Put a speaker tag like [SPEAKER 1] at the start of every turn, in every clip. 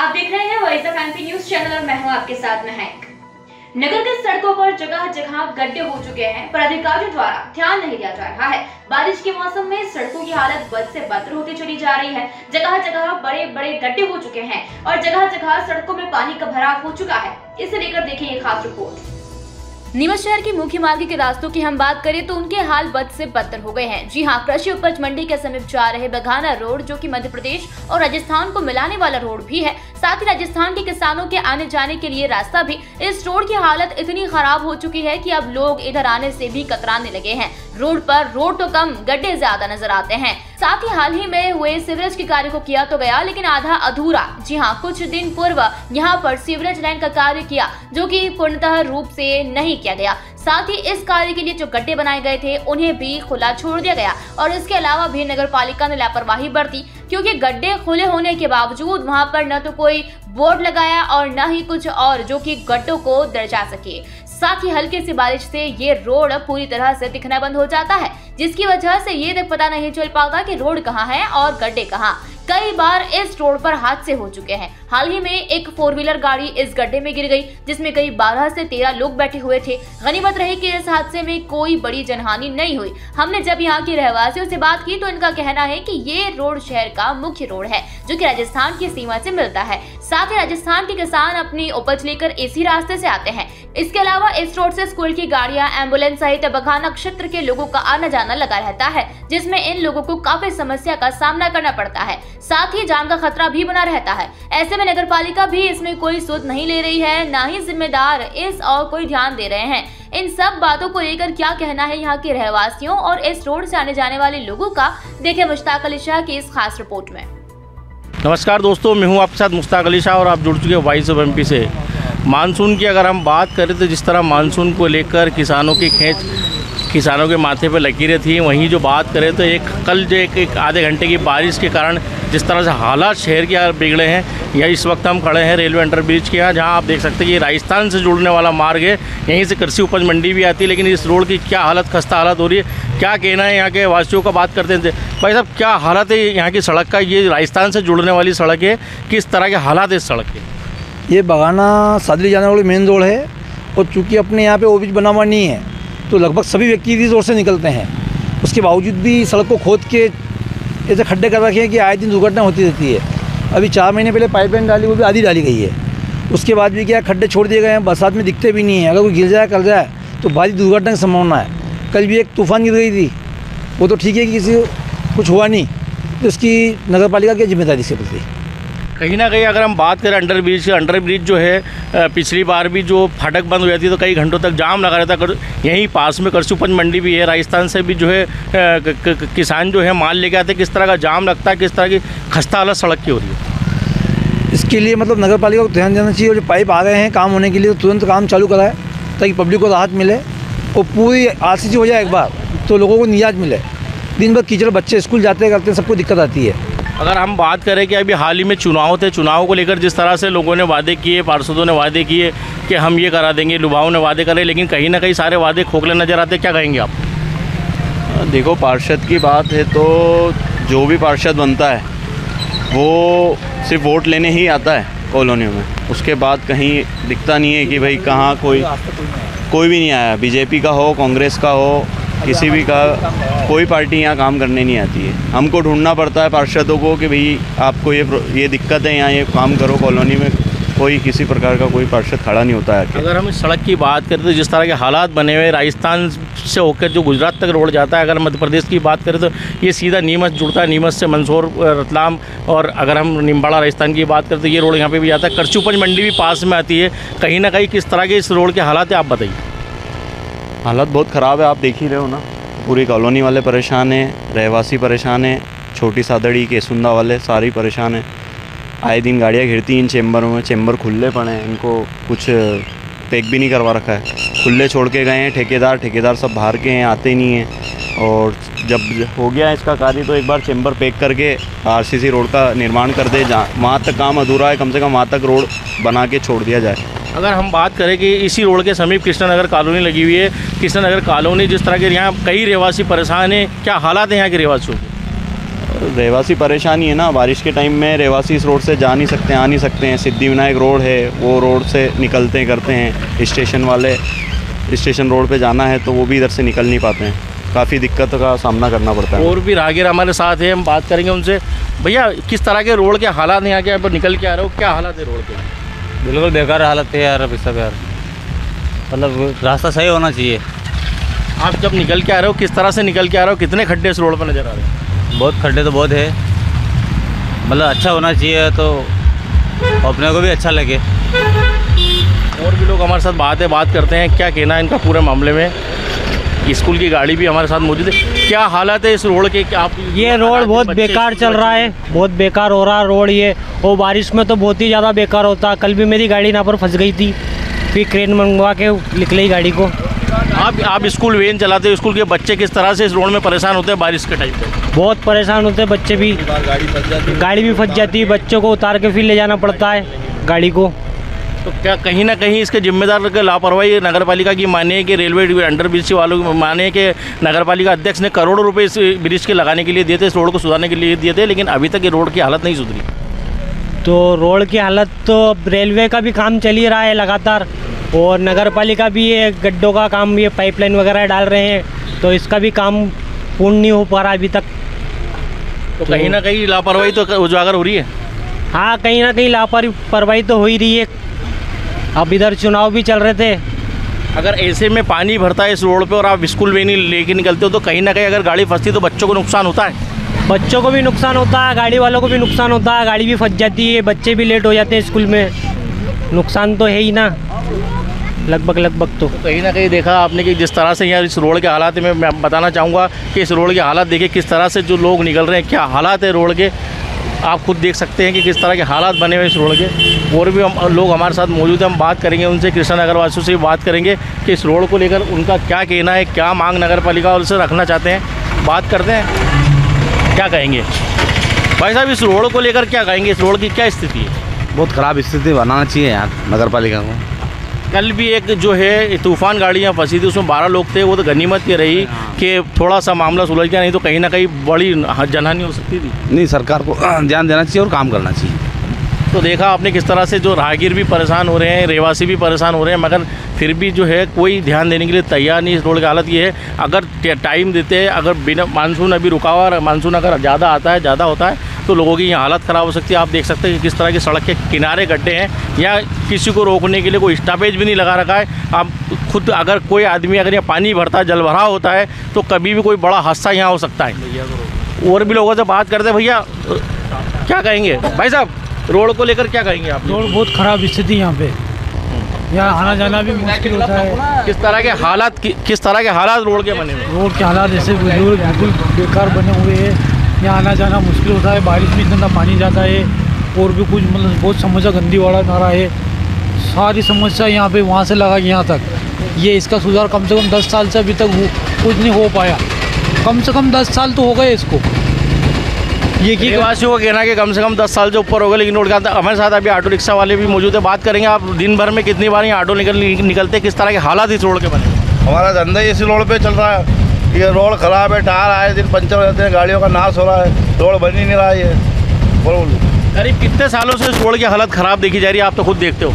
[SPEAKER 1] आप देख रहे हैं voice of MP news channel और मैं हूं आपके साथ महक। नगर के सड़कों पर जगह जगह गड्ढे हो चुके हैं, पर अधिकारियों द्वारा ध्यान नहीं दिया जा रहा है। बारिश के मौसम में सड़कों की हालत बद से बदतर होती चली जा रही है। जगह जगह बड़े बड़े गड्ढे हो चुके हैं और जगह जगह सड़कों में पानी का भराव हो चुका है। इसे लेकर देखिए ये खास रिपोर्ट। नीमच शहर के मुख्य मार्ग के रास्तों की हम बात करें तो उनके हाल बद से बदतर हो गए हैं। जी हां, कृषि उपज मंडी के समीप जा रहे बघाना रोड, जो कि मध्य प्रदेश और राजस्थान को मिलाने वाला रोड भी है, साथ ही राजस्थान के किसानों के आने जाने के लिए रास्ता भी, इस रोड की हालत इतनी खराब हो चुकी है कि अब लोग इधर आने से भी कतराने लगे हैं। रोड पर रोड तो कम, गड्ढे ज्यादा नजर आते हैं। साथ ही हाल ही में हुए सीवरेज के कार्य को किया तो गया, लेकिन आधा अधूरा। जी हां, कुछ दिन पूर्व यहां पर सीवरेज लाइन का कार्य किया, जो कि पूर्णतः रूप से नहीं किया गया। साथ ही इस कार्य के लिए जो गड्ढे बनाए गए थे उन्हें भी खुला छोड़ दिया गया और इसके अलावा भी नगर पालिका ने लापरवाही बरती, क्योंकि गड्ढे खुले होने के बावजूद वहां पर न तो कोई बोर्ड लगाया और न ही कुछ और जो कि गड्ढों को दर्शा सके। साथ ही हल्की सी बारिश से ये रोड पूरी तरह से दिखना बंद हो जाता है, जिसकी वजह से ये तक पता नहीं चल पाता कि रोड कहाँ है और गड्ढे कहाँ। कई बार इस रोड पर हादसे हो चुके हैं। हाल ही में एक 4 व्हीलर गाड़ी इस गड्ढे में गिर गई, जिसमें कई 12 से 13 लोग बैठे हुए थे। गनीमत रही कि इस हादसे में कोई बड़ी जनहानि नहीं हुई। हमने जब यहाँ के रहवासियों से बात की तो इनका कहना है कि ये रोड शहर का मुख्य रोड है, जो कि राजस्थान की सीमा से मिलता है। साथ ही राजस्थान के किसान अपनी उपज लेकर इसी रास्ते से आते हैं। इसके अलावा इस रोड से स्कूल की गाड़ियां, एम्बुलेंस सहित बघाना क्षेत्र के लोगों का आना जाना लगा रहता है, जिसमें इन लोगों को काफी समस्या का सामना करना पड़ता है। साथ ही जान का खतरा भी बना रहता है। ऐसे में नगर पालिका भी इसमें कोई सुध नहीं ले रही है, ना ही जिम्मेदार इस और कोई ध्यान दे रहे हैं। इन सब बातों को लेकर क्या कहना है यहाँ के रहवासियों और इस रोड से आने जाने वाले लोगों का, देखिए मुश्ताक अली शाह की इस खास रिपोर्ट में।
[SPEAKER 2] नमस्कार दोस्तों, मैं हूं आपके साथ मुश्ताक अली शाह और आप जुड़ चुके हैं वॉइस ऑफ एमपी से। मानसून की अगर हम बात करें तो जिस तरह मानसून को लेकर किसानों की किसानों के माथे पर लकीरें थी, वहीं जो बात करें तो कल जो एक आधे घंटे की बारिश के कारण जिस तरह से हालात शहर के बिगड़े हैं, या इस वक्त हम खड़े हैं रेलवे अंडरब्रिज के यहाँ, जहाँ आप देख सकते हैं ये राजस्थान से जुड़ने वाला मार्ग है। यहीं से कृषि उपज मंडी भी आती है, लेकिन इस रोड की क्या हालत, खस्ता हालत हो रही है। क्या कहना है यहाँ के वासियों का, बात करते थे। भाई साहब, क्या हालत है यहाँ की सड़क का? ये राजस्थान से जुड़ने वाली सड़क है, किस तरह के हालात है इस सड़क के?
[SPEAKER 3] ये बघाना सादरी जाने वाली मेन रोड है और चूँकि अपने यहाँ पे ओवरब्रिज बना हुआ नहीं है, तो लगभग सभी व्यक्ति इस रोड से निकलते हैं। उसके बावजूद भी सड़क को खोद के ऐसे खड्डे कर रखे हैं कि आए दिन दुर्घटना होती रहती है। अभी 4 महीने पहले पाइपलाइन डाली, वो भी आधी डाली गई है। उसके बाद भी क्या खड्डे छोड़ दिए गए हैं, बरसात में दिखते भी नहीं है। अगर कोई गिर जाए कर जाए तो भारी दुर्घटना की संभावना है। कल भी एक तूफान गिर गई थी, वो तो ठीक है कि किसी को कुछ हुआ नहीं, तो उसकी नगर पालिका की जिम्मेदारी से प्रति।
[SPEAKER 2] कहीं ना कहीं अगर हम बात करें अंडरब्रिज जो है, पिछली बार भी जो फाटक बंद हो जाती तो कई घंटों तक जाम लगा रहता। यहीं पास में कृषि उपज मंडी भी है, राजस्थान से भी जो है किसान जो है माल लेके आते। किस तरह का जाम लगता है, किस तरह की खस्ता हालत सड़क की हो रही है?
[SPEAKER 3] इसके लिए मतलब नगर पालिका को ध्यान देना चाहिए और जो पाइप आ गए हैं काम होने के लिए तो तुरंत काम चालू कराए, ताकि पब्लिक को राहत मिले और पूरी आरसीसी हो जाए एक बार तो लोगों को निजात मिले। दिन भर कीचड़, बच्चे स्कूल जाते करते हैं, सबको दिक्कत आती है।
[SPEAKER 2] अगर हम बात करें कि अभी हाल ही में चुनाव थे, चुनाव को लेकर जिस तरह से लोगों ने वादे किए, पार्षदों ने वादे किए कि हम ये करा देंगे, लुभाओं ने वादे करे, लेकिन कहीं ना कहीं सारे वादे खोखले नजर आते। क्या कहेंगे आप?
[SPEAKER 4] देखो, पार्षद की बात है तो जो भी पार्षद बनता है वो सिर्फ वोट लेने ही आता है कॉलोनियों में। उसके बाद कहीं दिखता नहीं है कि भाई कहाँ कोई भी नहीं आया। बीजेपी का हो, कांग्रेस का हो, किसी भी का, कोई पार्टी यहाँ काम करने नहीं आती है। हमको ढूंढना पड़ता है पार्षदों को कि भाई आपको ये दिक्कत है, यहाँ ये काम करो कॉलोनी में। कोई किसी प्रकार का कोई पार्षद खड़ा नहीं होता है।
[SPEAKER 2] अगर हम इस सड़क की बात करें तो जिस तरह के हालात बने हुए, राजस्थान से होकर जो गुजरात तक रोड जाता है, अगर मध्य प्रदेश की बात करें तो ये सीधा नीमच जुड़ता है, नीमच से मंदसौर, रतलाम, और अगर हम निम्बाड़ा राजस्थान की बात करें तो ये रोड यहाँ पे भी जाता है। कृषि उपज मंडी भी पास में आती है। कहीं ना कहीं किस तरह के इस रोड के हालात है, आप बताइए।
[SPEAKER 4] हालत बहुत ख़राब है, आप देख ही रहे हो ना। पूरी कॉलोनी वाले परेशान हैं, रहवासी परेशान हैं, छोटी सादड़ी केसुंदा वाले सारे परेशान हैं। आए दिन गाड़ियाँ घिरती इन चेम्बरों में, चेम्बर खुले पड़े हैं, इनको कुछ पैक भी नहीं करवा रखा है, खुले छोड़ के गए हैं। ठेकेदार सब बाहर के हैं, आते नहीं हैं। और जब हो गया इसका कार्य तो एक बार चेम्बर पैक करके आरसीसी रोड का निर्माण कर दे। वहाँ तक काम अधूरा है, कम से कम वहाँ तक रोड बना के छोड़ दिया जाए।
[SPEAKER 2] अगर हम बात करें कि इसी रोड के समीप कृष्णनगर कॉलोनी लगी हुई है, कृष्णनगर कॉलोनी जिस तरह के यहाँ कई रहवासी परेशान हैं, क्या हालात हैं यहाँ के रहवासियों के?
[SPEAKER 4] रहवासी परेशानी है ना, बारिश के टाइम में रहवासी इस रोड से जा नहीं सकते, आ नहीं सकते हैं। सिद्धिविनायक रोड है, वो रोड से निकलते करते हैं। स्टेशन वाले स्टेशन रोड पे जाना है तो वो भी इधर से निकल नहीं पाते हैं, काफ़ी दिक्कत का सामना करना पड़ता है।
[SPEAKER 2] और भी राहगीर हमारे साथ हैं, हम बात करेंगे उनसे। भैया किस तरह के रोड के हालात हैं यहाँ के, यहाँ पर निकल के आ रहे हो, क्या हालात है रोड के?
[SPEAKER 5] बिल्कुल बेकार हालत है यार, अभी सब यार, मतलब रास्ता सही होना चाहिए।
[SPEAKER 2] आप जब निकल के आ रहे हो किस तरह से निकल के आ रहे हो, कितने खड्डे इस रोड पर नज़र आ रहे हैं?
[SPEAKER 5] बहुत खड्डे तो बहुत है, मतलब अच्छा होना चाहिए तो अपने को भी अच्छा लगे।
[SPEAKER 2] और भी लोग हमारे साथ बात करते हैं, क्या कहना है इनका पूरे मामले में। स्कूल की गाड़ी भी हमारे साथ मौजूद है। क्या हालत है इस रोड के? क्या आप
[SPEAKER 6] ये रोड बहुत बेकार चल रहा है, बहुत बेकार हो रहा है रोड ये, और बारिश में तो बहुत ही ज़्यादा बेकार होता है। कल भी मेरी गाड़ी यहाँ पर फंस गई थी, फिर क्रेन मंगवा के निकली गाड़ी को।
[SPEAKER 2] आप स्कूल वैन चलाते हो, स्कूल के बच्चे किस तरह से इस रोड में परेशान होते हैं बारिश के टाइम पे?
[SPEAKER 6] बहुत परेशान होते हैं बच्चे भी, गाड़ी भी फंस जाती है, बच्चों को उतार के फिर ले जाना पड़ता है गाड़ी को।
[SPEAKER 2] तो क्या कहीं ना कहीं इसके जिम्मेदार के लापरवाही नगर पालिका की माने कि रेलवे अंडर ब्रिज वालों की माने कि नगर पालिका अध्यक्ष ने करोड़ों रुपए इस ब्रिज के लगाने के लिए दिए थे, इस रोड को सुधारने के लिए दिए थे, लेकिन अभी तक ये रोड की हालत नहीं सुधरी?
[SPEAKER 6] तो रोड की हालत तो अब रेलवे का भी काम चल ही रहा है लगातार, और नगर पालिका भी ये गड्ढों का काम, ये पाइपलाइन वगैरह डाल रहे हैं, तो इसका भी काम पूर्ण नहीं हो पा रहा अभी तक।
[SPEAKER 2] तो कहीं ना कहीं लापरवाही तो उजागर हो रही है।
[SPEAKER 6] हाँ, कहीं ना कहीं लापरवाही तो हो ही रही है। अब इधर चुनाव भी चल रहे थे।
[SPEAKER 2] अगर ऐसे में पानी भरता है इस रोड पे और आप स्कूल वैन लेके निकलते हो तो कहीं ना कहीं अगर गाड़ी फंसती तो बच्चों को नुकसान होता है।
[SPEAKER 6] बच्चों को भी नुकसान होता है, गाड़ी वालों को भी नुकसान होता है, गाड़ी भी फंस जाती है, बच्चे भी लेट हो जाते हैं स्कूल में, नुकसान तो है ही ना लगभग तो।
[SPEAKER 2] कहीं ना कहीं देखा आपने कि जिस तरह से यहाँ इस रोड के हालात में मैं बताना चाहूँगा कि इस रोड के हालात देखिए किस तरह से जो लोग निकल रहे हैं, क्या हालात है रोड के, आप खुद देख सकते हैं कि किस तरह के हालात बने हुए इस रोड के। और भी हम लोग हमारे साथ मौजूद हैं, हम बात करेंगे उनसे, कृष्णा नगर वासियों से भी बात करेंगे कि इस रोड को लेकर उनका क्या कहना है, क्या मांग नगर पालिका और से रखना चाहते हैं। बात करते हैं, क्या कहेंगे भाई साहब इस रोड को लेकर, क्या कहेंगे, इस रोड की क्या स्थिति है?
[SPEAKER 5] बहुत ख़राब स्थिति बनाना चाहिए यार नगर पालिका को।
[SPEAKER 2] कल भी एक जो है तूफान गाड़ी यहाँ फंसी थी, उसमें 12 लोग थे, वो तो गनीमत ये रही कि थोड़ा सा मामला सुलझ गया, नहीं तो कहीं ना कहीं बड़ी जनहानि हो सकती थी।
[SPEAKER 5] नहीं, सरकार को ध्यान देना चाहिए और काम करना चाहिए।
[SPEAKER 2] तो देखा आपने किस तरह से जो राहगीर भी परेशान हो रहे हैं, रहवासी भी परेशान हो रहे हैं, मगर फिर भी जो है कोई ध्यान देने के लिए तैयार नहीं। इस रोड की हालत ये है, अगर टाइम देते हैं, अगर बिना मानसून अभी रुका हुआ और मानसून अगर ज़्यादा आता है, ज़्यादा होता है तो लोगों की यहाँ हालत ख़राब हो सकती है। आप देख सकते हैं कि किस तरह की सड़क के किनारे गड्ढे हैं, या किसी को रोकने के लिए कोई स्टॉपेज भी नहीं लगा रखा है। आप खुद अगर कोई आदमी अगर यहाँ पानी भरता है, जल भराव होता है, तो कभी भी कोई बड़ा हादसा यहाँ हो सकता है। और भी लोगों से बात करते हैं, भैया क्या कहेंगे भाई साहब रोड को लेकर, क्या कहेंगे आप?
[SPEAKER 7] रोड बहुत ख़राब स्थिति यहाँ पे, यहाँ आना जाना भी मुश्किल होता है।
[SPEAKER 2] किस तरह के हालात, किस तरह के हालात रोड के बने हुए?
[SPEAKER 7] रोड के हालात ऐसे बिल्कुल बेकार बने हुए हैं, यहाँ आना जाना मुश्किल होता है, बारिश में इतना पानी जाता है, और भी कुछ मतलब बहुत समस्या, गंदी वाला नारा है, सारी समस्या यहाँ पे वहाँ से लगा के यहाँ तक। ये इसका सुधार कम से कम 10 साल से अभी तक कुछ नहीं हो पाया, कम से कम 10 साल तो हो गए इसको।
[SPEAKER 2] ये की वासियों का कहना है कि कम से कम 10 साल से ऊपर हो गए, लेकिन रोड का हमारे साथ अभी ऑटो रिक्शा वाले भी मौजूद है। बात करेंगे, आप दिन भर में कितनी बार यहाँ ऑटो निकलते, किस तरह के हालात इस रोड के बने?
[SPEAKER 8] हमारा धंधा इसी रोड पे चल रहा है, ये रोड ख़राब है, टायर आए दिन पंचर हो जाते हैं, गाड़ियों का नाश हो रहा है, रोड बन ही नहीं रहा है। ये
[SPEAKER 2] करीब कितने सालों से इस रोड की हालत ख़राब देखी जा रही है, आप तो खुद देखते हो?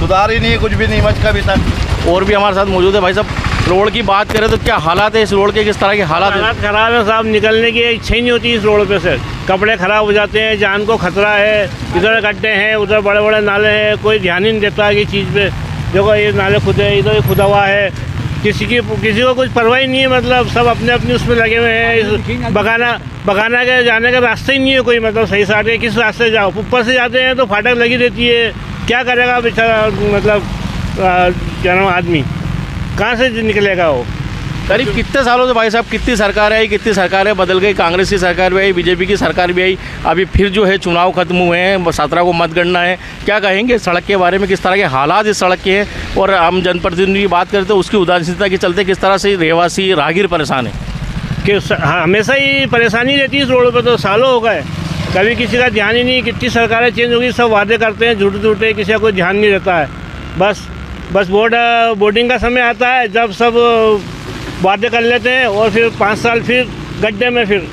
[SPEAKER 8] सुधार ही नहीं है, कुछ भी नहीं बच का अभी तक।
[SPEAKER 2] और भी हमारे साथ मौजूद है भाई साहब, रोड की बात करें तो क्या हालात है इस रोड के, किस तरह के हालात है?
[SPEAKER 9] ख़राब है साहब, निकलने की इच्छा ही नहीं होती इस रोड पे से, कपड़े ख़राब हो जाते हैं, जान को खतरा है, इधर गड्ढे हैं, उधर बड़े बड़े नाले हैं, कोई ध्यान ही नहीं देता है कि चीज़ पे। देखो ये नाले खुदे, इधर खुदा हुआ है, किसी को कुछ परवाह ही नहीं है, मतलब सब अपने अपने उसमें लगे हुए हैं। बगाना के जाने का रास्ता ही नहीं है कोई, मतलब सही साथ किस रास्ते से जाओ, ऊपर से जाते हैं तो फाटक लगी रहती है, क्या करेगा बेचारा, मतलब क्या नाम आदमी कहाँ से निकलेगा वो।
[SPEAKER 2] करीब कितने सालों से भाई साहब, कितनी सरकार आई, कितनी सरकारें बदल गई, कांग्रेस की सरकार भी आई, बीजेपी की सरकार भी आई, अभी फिर जो है चुनाव खत्म हुए हैं, 17 को मतगणना है, क्या कहेंगे सड़क के बारे में, किस तरह के हालात इस सड़क के हैं? और हम जनप्रतिनिधि की बात करते हैं, उसकी उदासीनता के चलते किस तरह से रहवासी राहगीर परेशान है?
[SPEAKER 9] कि हमेशा ही परेशानी रहती है इस रोड पर, तो सालों हो गए, कभी किसी का ध्यान ही नहीं। कितनी सरकारें चेंज होगी, सब वादे करते हैं झूठे, किसी का कोई ध्यान नहीं रहता है। बस बोर्डिंग का समय आता है जब सब वादे कर लेते हैं, और फिर 5 साल फिर गड्ढे में फिर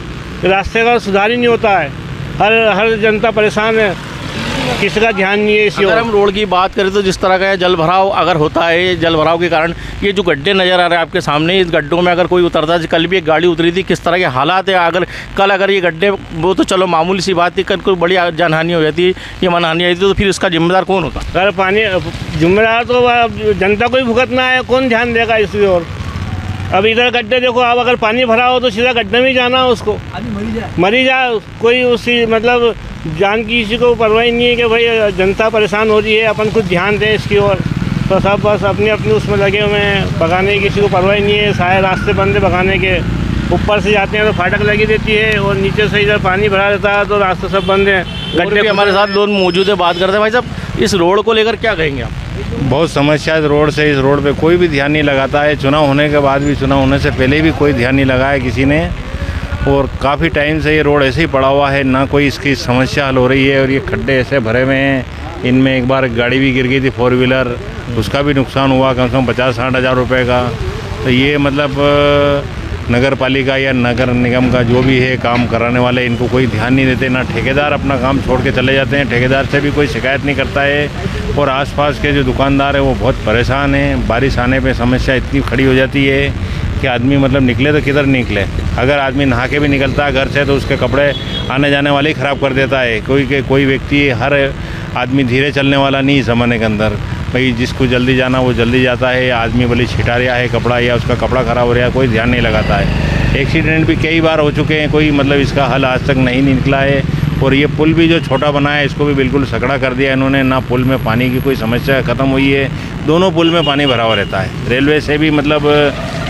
[SPEAKER 9] रास्ते का सुधार ही नहीं होता है। हर जनता परेशान है, किसी का ध्यान नहीं है इसी
[SPEAKER 2] अगर हम रोड की बात करें तो जिस तरह का जल भराव अगर होता है, जल भराव के कारण ये जो गड्ढे नज़र आ रहे हैं आपके सामने, इस गड्ढों में अगर कोई उतरता है, कल भी एक गाड़ी उतरी थी, किस तरह के हालात है। अगर ये गड्ढे, वो तो चलो मामूली सी बात थी, कल कोई बड़ी जानहानि हो जाती, ये मानहानि आई थी, तो फिर इसका जिम्मेदार कौन होता?
[SPEAKER 9] अगर पानी जिम्मेदार तो जनता को ही भुगतना है, कौन ध्यान देगा इसकी ओर। अब इधर गड्ढे देखो, अब अगर पानी भरा हो तो सीधा गड्ढे में जाना हो, उसको मरी जाए, कोई उसकी मतलब जान की किसी को परवाह नहीं है कि भाई जनता परेशान हो रही है, अपन कुछ ध्यान दें इसकी ओर। तो सब बस अपनी अपनी उसमें लगे हुए हैं, भगाने की किसी को परवाह नहीं है। सारे रास्ते बंद है भगाने के, ऊपर से जाते हैं तो फाटक लगी देती है और नीचे से इधर पानी भरा रहता है तो रास्ते सब बंद हैं।
[SPEAKER 2] गड्ढे भी हमारे साथ लोग मौजूद है, बात करते हैं। भाई साहब, इस रोड को लेकर क्या कहेंगे आप?
[SPEAKER 10] बहुत समस्या है रोड से। इस रोड पे कोई भी ध्यान नहीं लगाता है, चुनाव होने के बाद भी, चुनाव होने से पहले भी कोई ध्यान नहीं लगाया किसी ने, और काफ़ी टाइम से ये रोड ऐसे ही पड़ा हुआ है, ना कोई इसकी समस्या हल हो रही है। और ये खड्डे ऐसे भरे हुए हैं, इनमें एक बार गाड़ी भी गिर गई थी 4 व्हीलर, उसका भी नुकसान हुआ कम से कम 50-60 हज़ार रुपये का। तो ये मतलब नगर पालिका या नगर निगम का जो भी है काम कराने वाले, इनको कोई ध्यान नहीं देते। ना ठेकेदार अपना काम छोड़ के चले जाते हैं, ठेकेदार से भी कोई शिकायत नहीं करता है। और आसपास के जो दुकानदार हैं वो बहुत परेशान हैं। बारिश आने पे समस्या इतनी खड़ी हो जाती है कि आदमी मतलब निकले तो किधर निकले। अगर आदमी नहा के भी निकलता है घर से तो उसके कपड़े आने जाने वाले ही ख़राब कर देता है। कोई व्यक्ति, हर आदमी धीरे चलने वाला नहीं ज़माने के अंदर। भाई जिसको जल्दी जाना वो जल्दी जाता है, आदमी भले छिटा रहा है कपड़ा या उसका कपड़ा ख़राब हो रहा है, कोई ध्यान नहीं लगाता है। एक्सीडेंट भी कई बार हो चुके हैं, कोई मतलब इसका हल आज तक नहीं निकला है। और ये पुल भी जो छोटा बना है इसको भी बिल्कुल सकड़ा कर दिया इन्होंने। ना पुल में पानी की कोई समस्या ख़त्म हुई है, दोनों पुल में पानी भरा हुआ रहता है। रेलवे से भी मतलब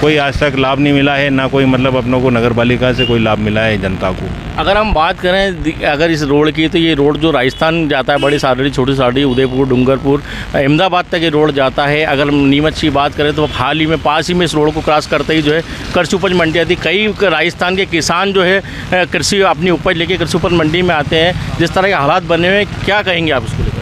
[SPEAKER 10] कोई आज तक लाभ नहीं मिला है, ना कोई मतलब अपनों को नगर पालिका से कोई लाभ मिला है जनता को।
[SPEAKER 2] अगर हम बात करें अगर इस रोड की, तो ये रोड जो राजस्थान जाता है, बड़ी सादड़ी, छोटी सादड़ी, उदयपुर, डूंगरपुर, अहमदाबाद तक ये रोड जाता है। अगर नीमच की बात करें तो हाल ही में पास ही में इस रोड को क्रॉस करते ही जो है कृषि उपज मंडी आती। कई राजस्थान के किसान जो है कृषि अपनी उपज लेके कृषि उपज मंडी में आते हैं। जिस तरह के हालात बने हुए, क्या कहेंगे आप इसको लेकर?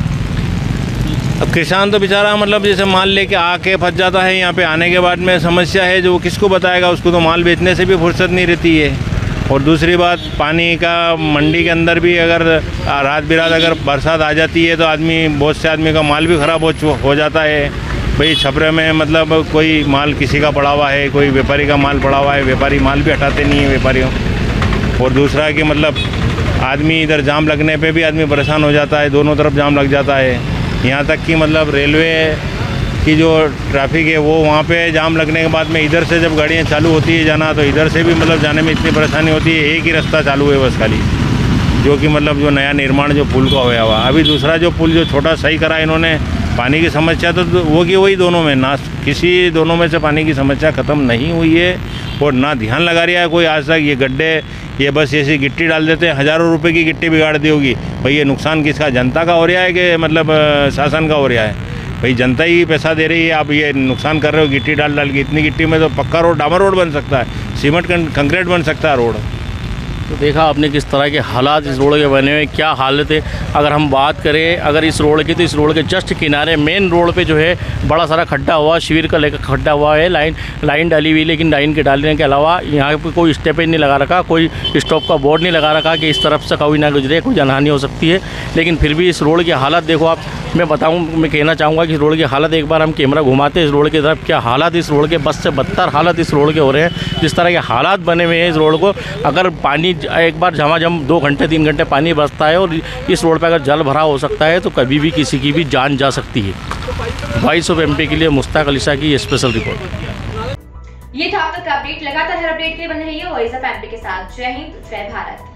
[SPEAKER 10] अब किसान तो बेचारा मतलब जैसे माल लेके आके फंस जाता है, यहाँ पे आने के बाद में समस्या है जो किसको बताएगा, उसको तो माल बेचने से भी फुर्सत नहीं रहती है। और दूसरी बात, पानी का मंडी के अंदर भी अगर रात बिरात अगर बरसात आ जाती है तो बहुत से आदमी का माल भी ख़राब हो जाता है। भाई छपरे में मतलब कोई माल किसी का पड़ा हुआ है, कोई व्यापारी का माल पड़ा हुआ है, व्यापारी माल भी हटाते नहीं है व्यापारियों। और दूसरा कि मतलब आदमी इधर जाम लगने पे भी आदमी परेशान हो जाता है, दोनों तरफ जाम लग जाता है। यहाँ तक कि मतलब रेलवे की जो ट्रैफिक है वो वहाँ पे जाम लगने के बाद में इधर से जब गाड़ियाँ चालू होती है जाना, तो इधर से भी मतलब जाने में इतनी परेशानी होती है। एक ही रास्ता चालू है बस खाली, जो कि मतलब जो नया निर्माण जो पुल का होया हुआ। अभी दूसरा जो पुल जो छोटा सही करा इन्होंने, पानी की समस्या तो वो की वही दोनों में, ना किसी दोनों में से पानी की समस्या ख़त्म नहीं हुई है और ना ध्यान लगा रहा है कोई आज तक। ये गड्ढे, ये बस ऐसी गिट्टी डाल देते हैं, हज़ारों रुपए की गिट्टी बिगाड़ दी होगी। भाई ये नुकसान किसका, जनता का हो रहा है कि मतलब शासन का हो रहा है? भाई जनता ही पैसा दे रही है, आप ये नुकसान कर रहे हो गिट्टी डाल के। इतनी गिट्टी में तो पक्का रोड, डामर रोड बन सकता है, सीमेंट कंक्रीट बन सकता है रोड।
[SPEAKER 2] तो देखा आपने किस तरह के हालात इस रोड के बने हुए, क्या हालत है। अगर हम बात करें अगर इस रोड की, तो इस रोड के जस्ट किनारे मेन रोड पे जो है बड़ा सारा खड्डा हुआ, शिविर का लेकर खड्डा हुआ है। लाइन डाली हुई, लेकिन लाइन के डालने के अलावा यहाँ पे कोई स्टेपेज नहीं लगा रखा, कोई स्टॉप का बोर्ड नहीं लगा रखा कि इस तरफ से कोई ना गुजरे, कोई जनहानि हो सकती है। लेकिन फिर भी इस रोड की हालत देखो आप, मैं कहना चाहूँगा कि इस रोड की हालत, एक बार हम कैमरा घुमाते हैं इस रोड की तरफ, क्या हालात इस रोड के, बस से बदतर हालत इस रोड के हो रहे हैं। जिस तरह के हालात बने हुए हैं इस रोड को, अगर पानी एक बार झमाझम 2 घंटे 3 घंटे पानी बरसता है और इस रोड पर अगर जल भरा हो सकता है तो कभी भी किसी की भी जान जा सकती है। वॉइस ऑफ एमपी के लिए मुश्ताक अली शाह की स्पेशल रिपोर्ट।
[SPEAKER 1] ये था आपका अपडेट। लगातार हर अपडेट के लिए बने रहिए वॉइस ऑफ एमपी के साथ। जय हिंद, जय भारत।